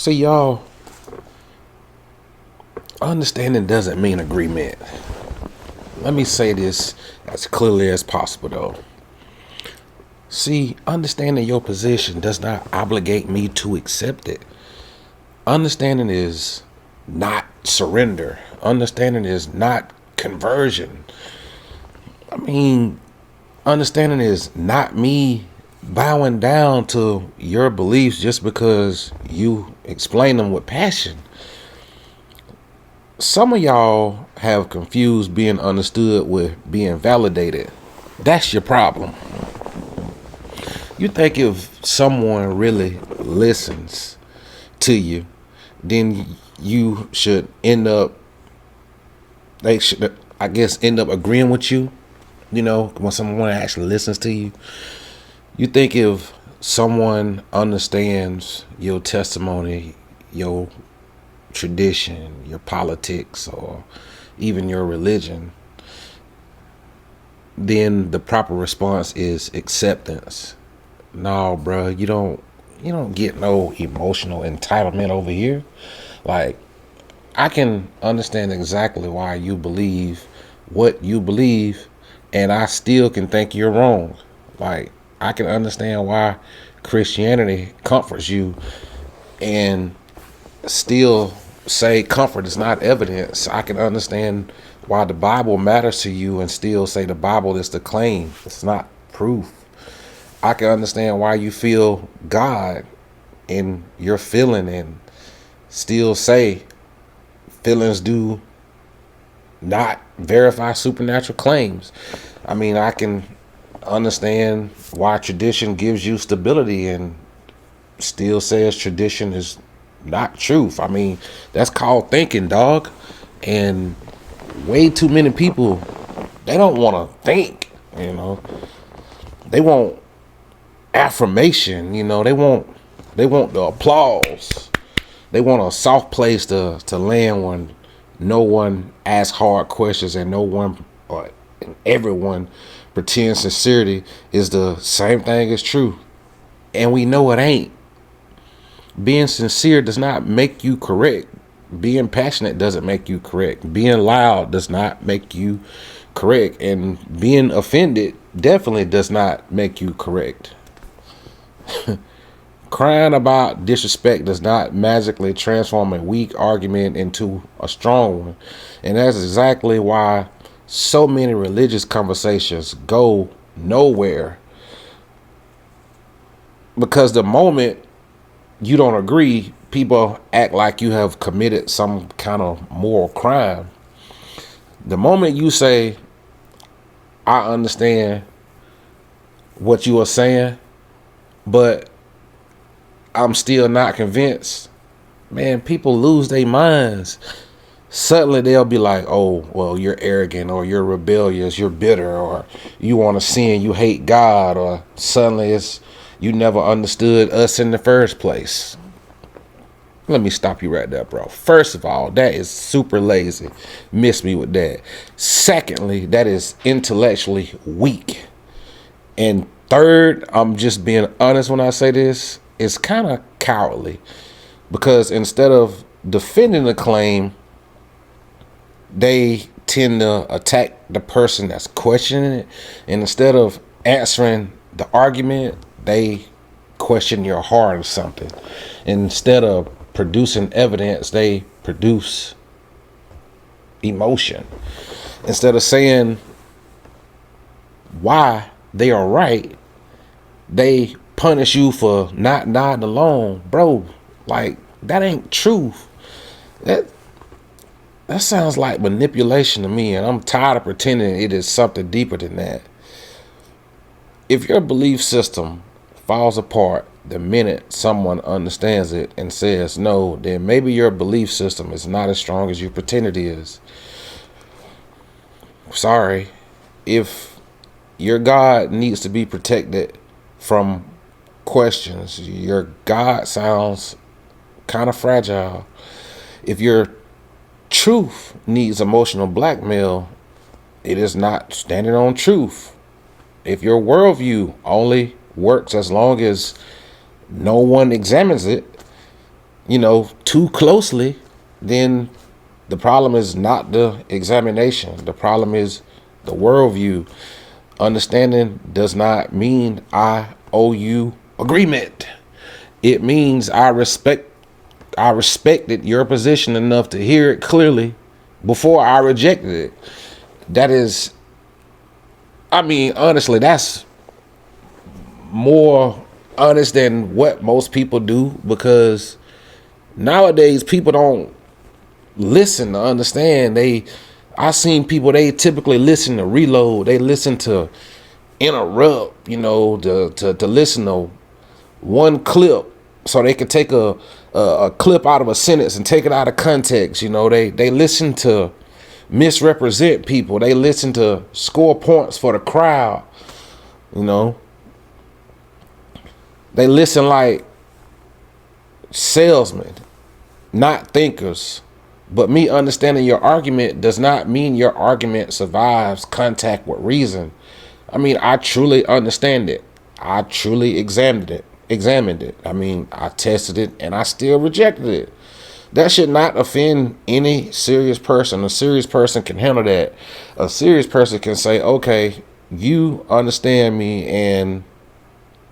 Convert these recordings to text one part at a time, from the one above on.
See, y'all, understanding doesn't mean agreement. Let me say this as clearly as possible, though. See, understanding your position does not obligate me to accept it. Understanding is not surrender. Understanding is not conversion. I mean, understanding is not me bowing down to your beliefs just because you explain them with passion. Some of y'all have confused being understood with being validated. That's your problem. You think if someone really listens to you, then you should they should, I guess, end up agreeing with you, when someone actually listens to you. You think if someone understands your testimony, your tradition, your politics, or even your religion, then the proper response is acceptance. No, bro, you don't get no emotional entitlement over here. Like, I can understand exactly why you believe what you believe, and I still can think you're wrong. Like, I can understand why Christianity comforts you and still say comfort is not evidence. I can understand why the Bible matters to you and still say the Bible is the claim. It's not proof. I can understand why you feel God in your feeling and still say feelings do not verify supernatural claims. I mean, I can understand why tradition gives you stability and still says tradition is not truth. I mean, that's called thinking, dog. And way too many people, they don't want to think, They want affirmation, they want the applause. They want a soft place to land when no one asks hard questions and no one or everyone pretends sincerity is the same thing as true. And we know it ain't. Being sincere does not make you correct. Being passionate doesn't make you correct. Being loud does not make you correct. And being offended definitely does not make you correct. Crying about disrespect does not magically transform a weak argument into a strong one. And that's exactly why so many religious conversations go nowhere. Because the moment you don't agree, people act like you have committed some kind of moral crime. The moment you say, I understand what you are saying, but I'm still not convinced, man, people lose their minds. Suddenly they'll be like, oh, well, you're arrogant, or you're rebellious, you're bitter, or you want to sin, you hate God, or suddenly it's you never understood us in the first place. Let me stop you right there, bro. First of all, that is super lazy. Miss me with that. Secondly, that is intellectually weak. And third, I'm just being honest when I say this, it's kind of cowardly. Because instead of defending the claim, they tend to attack the person that's questioning it. And instead of answering the argument, they question your heart or something. Instead of producing evidence, they produce emotion. Instead of saying why they are right, they punish you for not nodding along. Bro, like, that ain't truth. That sounds like manipulation to me, and I'm tired of pretending it is something deeper than that. If your belief system falls apart the minute someone understands it and says no, then maybe your belief system is not as strong as you pretend it is. Sorry. If your God needs to be protected from questions, your God sounds kind of fragile. If your truth needs emotional blackmail, it is not standing on truth. If your worldview only works as long as no one examines it, too closely, then the problem is not the examination. The problem is the worldview. Understanding does not mean I owe you agreement. It means I respected your position enough to hear it clearly before I rejected it. That is, honestly, that's more honest than what most people do, because nowadays people don't listen to understand. I seen people, they typically listen to reload. They listen to interrupt, to listen to one clip so they can take a clip out of a sentence and take it out of context. They listen to misrepresent people. They listen to score points for the crowd. They listen like salesmen, not thinkers. But me understanding your argument does not mean your argument survives contact with reason. I truly understand it. I truly examined it. I tested it and I still rejected it. That should not offend any serious person. A serious person can handle that. A serious person can say, okay, you understand me and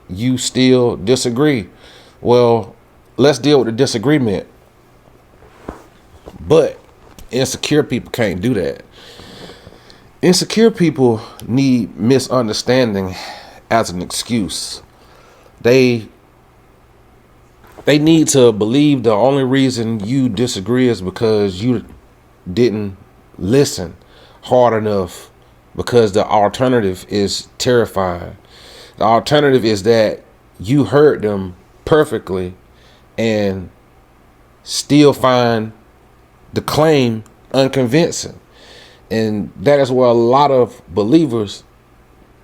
you still disagree. Well, let's deal with the disagreement. But insecure people can't do that. Insecure people need misunderstanding as an excuse. They need to believe the only reason you disagree is because you didn't listen hard enough, because the alternative is terrifying. The alternative is that you heard them perfectly and still find the claim unconvincing. And that is where a lot of believers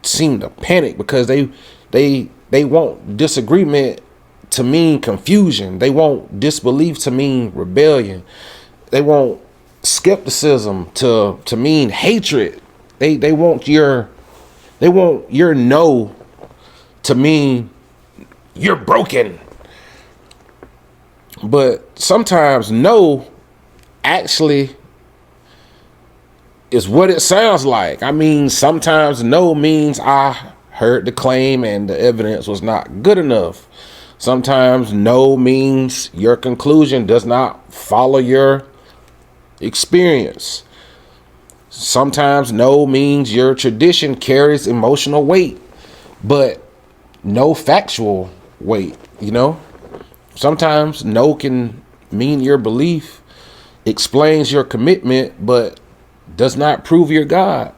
seem to panic, because they want disagreement to mean confusion. They want disbelief to mean rebellion. They want skepticism to mean hatred. They want your no to mean you're broken. But sometimes no actually is what it sounds like. Sometimes no means I heard the claim and the evidence was not good enough. Sometimes no means your conclusion does not follow your experience. Sometimes no means your tradition carries emotional weight, but no factual weight, Sometimes no can mean your belief explains your commitment, but does not prove your God.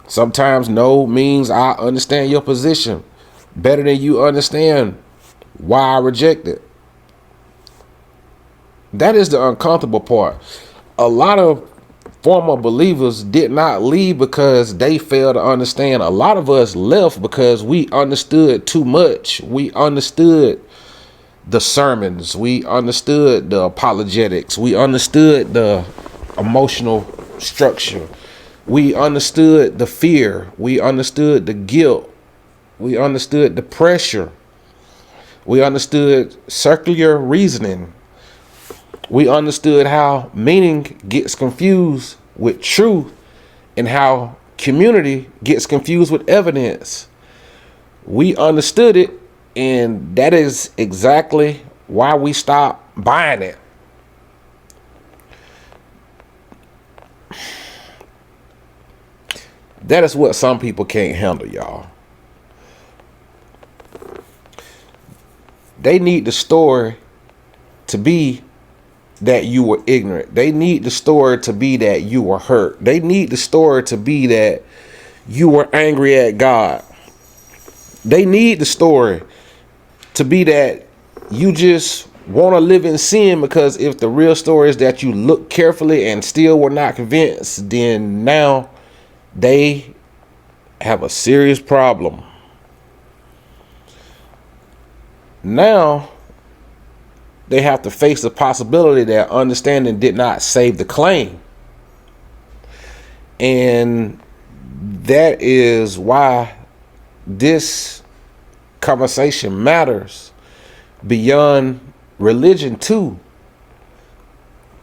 Sometimes no means I understand your position better than you understand why I reject it. That is the uncomfortable part. A lot of former believers did not leave because they failed to understand. A lot of us left because we understood too much. We understood the sermons. We understood the apologetics. We understood the emotional structure. We understood the fear. We understood the guilt. We understood the pressure. We understood circular reasoning. We understood how meaning gets confused with truth and how community gets confused with evidence. We understood it, and that is exactly why we stopped buying it. That is what some people can't handle, y'all. They need the story to be that you were ignorant. They need the story to be that you were hurt. They need the story to be that you were angry at God. They need the story to be that you just want to live in sin, because if the real story is that you look carefully and still were not convinced, then now they have a serious problem. Now they have to face the possibility that understanding did not save the claim. And that is why this conversation matters beyond religion too.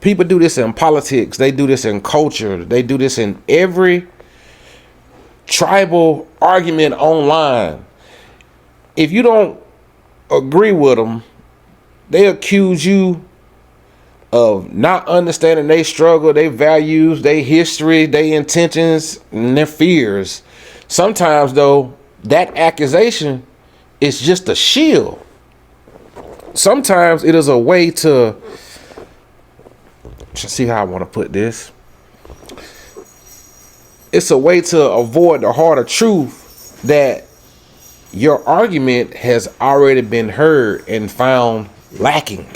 People do this in politics. They do this in culture. They do this in every tribal argument online. If you don't agree with them, they accuse you of not understanding their struggle, their values, their history, their intentions, and their fears. Sometimes, though, that accusation is just a shield. Sometimes it is a way to see how I want to put this. It's a way to avoid the harder truth that your argument has already been heard and found lacking.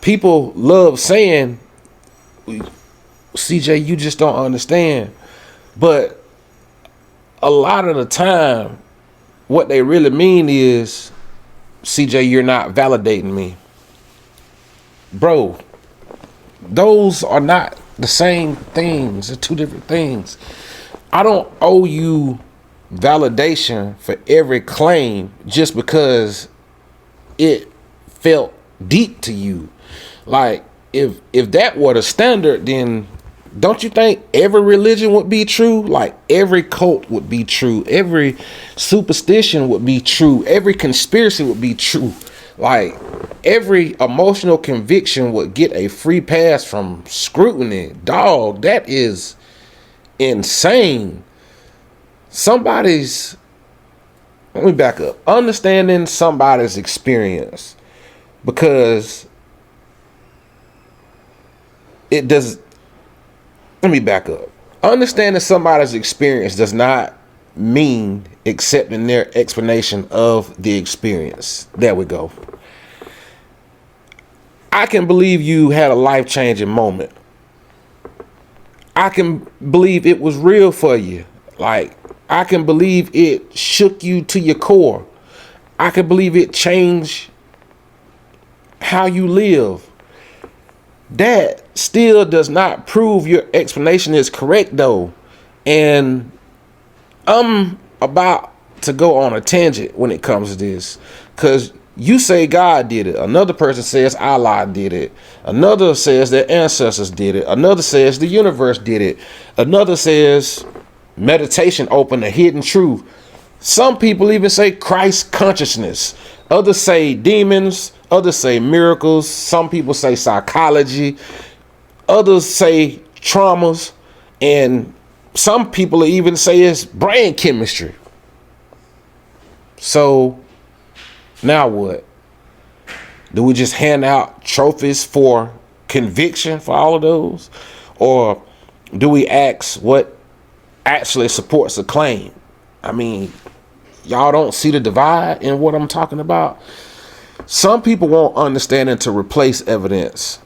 People love saying, CJ, you just don't understand. But a lot of the time, what they really mean is, CJ, you're not validating me. Bro, those are not the same things. They're two different things. I don't owe you validation for every claim just because it felt deep to you. Like, if that were the standard, then don't you think every religion would be true? Like, every cult would be true. Every superstition would be true. Every conspiracy would be true. Like, every emotional conviction would get a free pass from scrutiny. Dog, that is insane. Let me back up. Understanding somebody's experience, because let me back up. Understanding somebody's experience does not mean accepting their explanation of the experience. There we go. I can believe you had a life-changing moment. I can believe it was real for you. Like, I can believe it shook you to your core. I can believe it changed how you live. That still does not prove your explanation is correct, though. And I'm about to go on a tangent when it comes to this, because you say God did it. Another person says Allah did it. Another says their ancestors did it. Another says the universe did it. Another says meditation opened a hidden truth. Some people even say Christ consciousness. Others say demons. Others say miracles. Some people say psychology. Others say traumas. And some people even say it's brain chemistry. So now what? Do we just hand out trophies for conviction for all of those? Or do we ask what actually supports a claim? I mean, y'all don't see the divide in what I'm talking about? Some people want understanding to replace evidence.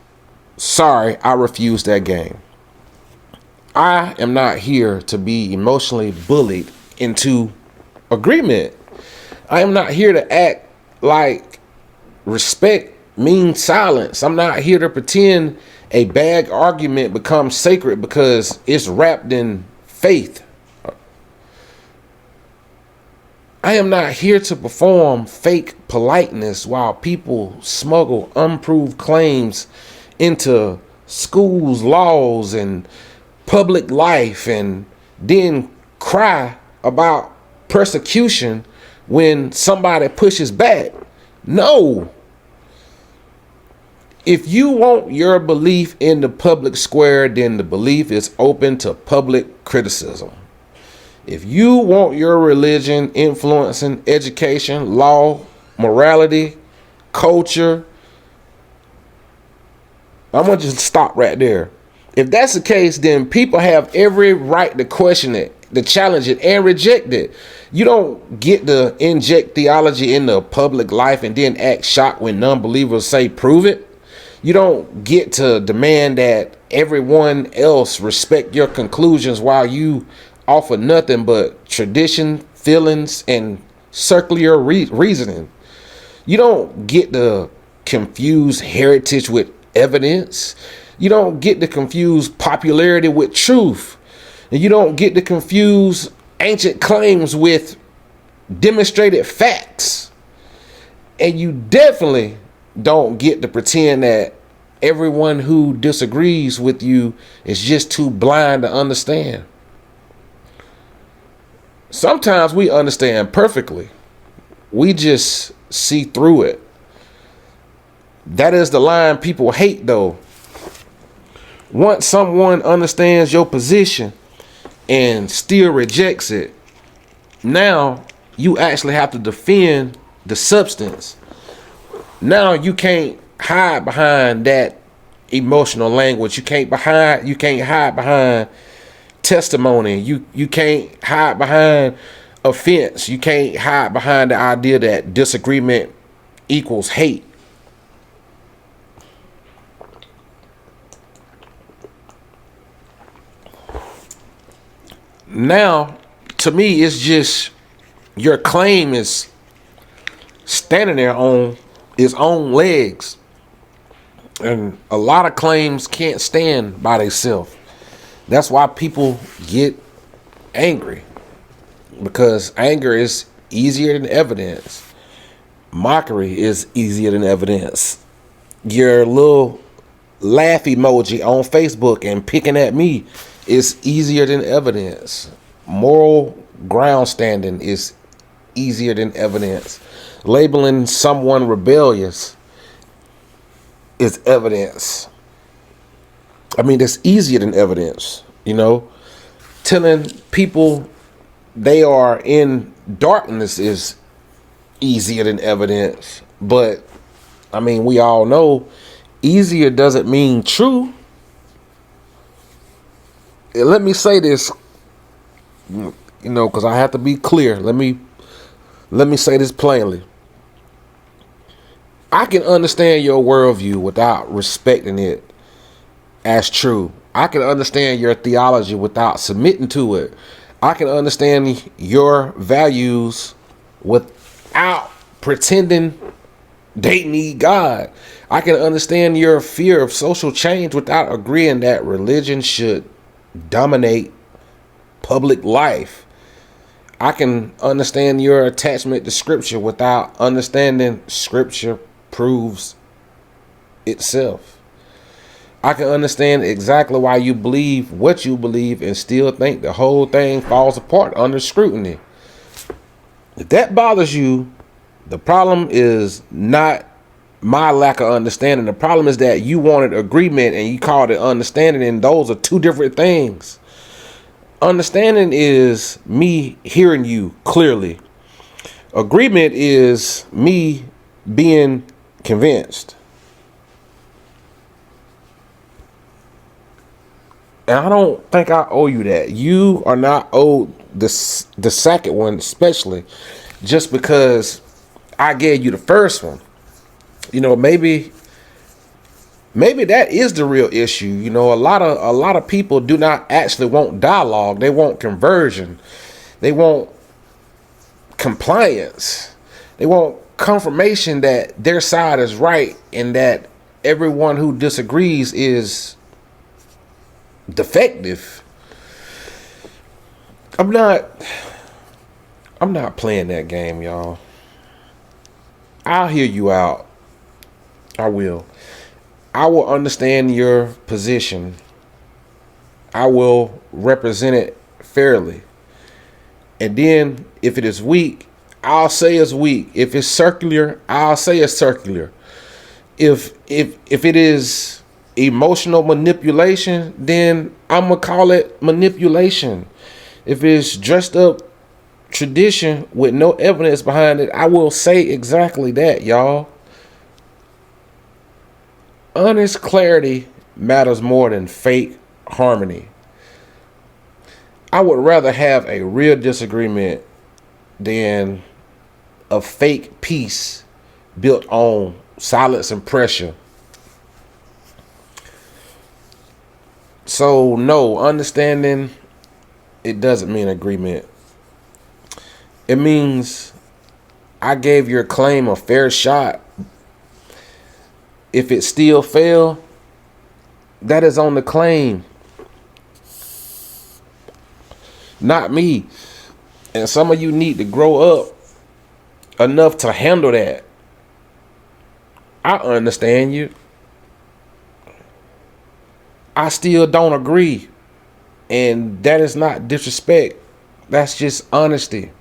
Sorry, I refuse that game. I am not here to be emotionally bullied into agreement. I am not here to act like respect means silence. I'm not here to pretend a bad argument becomes sacred because it's wrapped in faith. I am not here to perform fake politeness while people smuggle unproved claims into schools, laws, and public life, and then cry about persecution when somebody pushes back. No. If you want your belief in the public square, then the belief is open to public criticism. If you want your religion influencing education, law, morality, culture, I'm going to just stop right there. If that's the case, then people have every right to question it, to challenge it, and reject it. You don't get to inject theology into public life and then act shocked when non-believers say prove it. You don't get to demand that everyone else respect your conclusions while you offer nothing but tradition, feelings, and circular reasoning. You don't get to confuse heritage with evidence. You don't get to confuse popularity with truth. And you don't get to confuse ancient claims with demonstrated facts. And you definitely don't get to pretend that everyone who disagrees with you is just too blind to understand. Sometimes we understand perfectly. We just see through it. That is the line people hate, though. Once someone understands your position and still rejects it, now you actually have to defend the substance. Now you can't hide behind that emotional language. You can't hide behind testimony. You can't hide behind offense. You can't hide behind the idea that disagreement equals hate. Now, to me, it's just your claim is standing there on its own legs. And a lot of claims can't stand by themselves. That's why people get angry. Because anger is easier than evidence. Mockery is easier than evidence. Your little laugh emoji on Facebook and picking at me is easier than evidence. Moral ground standing is easier than evidence. Labeling someone rebellious is evidence. I mean, it's easier than evidence, you know. Telling people they are in darkness is easier than evidence. But, I mean, we all know easier doesn't mean true. Let me say this, you know, because I have to be clear. Let me say this plainly. I can understand your worldview without respecting it as true. I can understand your theology without submitting to it. I can understand your values without pretending they need God. I can understand your fear of social change without agreeing that religion should dominate public life. I can understand your attachment to scripture without understanding scripture proves itself. I can understand exactly why you believe what you believe and still think the whole thing falls apart under scrutiny. If that bothers you, the problem is not my lack of understanding. The problem is that you wanted agreement and you called it understanding, and those are two different things. Understanding is me hearing you clearly. Agreement is me being convinced. And I don't think I owe you that. You are not owed the second one, especially just because I gave you the first one. You know, maybe that is the real issue. You know, a lot of people do not actually want dialogue. They want conversion. They want compliance. They want confirmation that their side is right and that everyone who disagrees is defective. I'm not playing that game, y'all. I'll hear you out. I will. I will understand your position. I will represent it fairly. And then if it is weak, I'll say it's weak. If it's circular, I'll say it's circular. If it is emotional manipulation, then I'm gonna call it manipulation. If it's dressed up tradition with no evidence behind it, I will say exactly that, y'all. Honest clarity matters more than fake harmony. I would rather have a real disagreement than a fake peace built on silence and pressure. So no, understanding, it doesn't mean agreement. It means I gave your claim a fair shot. If it still failed, that is on the claim, not me. And some of you need to grow up enough to handle that. I understand you. I still don't agree. And that is not disrespect. That's just honesty.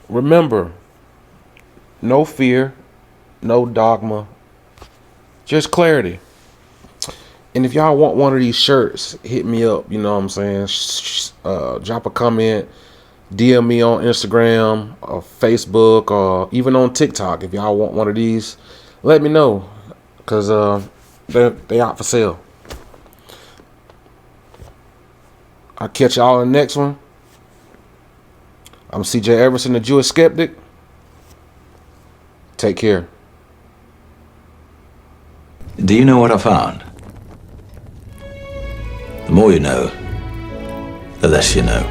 Remember, no fear, no dogma, just clarity. And if y'all want one of these shirts, hit me up. You know what I'm saying? Drop a comment, DM me on Instagram or Facebook or even on TikTok. If y'all want one of these, let me know, because they out for sale. I'll catch y'all in the next one. I'm CJ Everson, the Jewish Skeptic. Take care. Do you know what I found? The more you know, the less you know.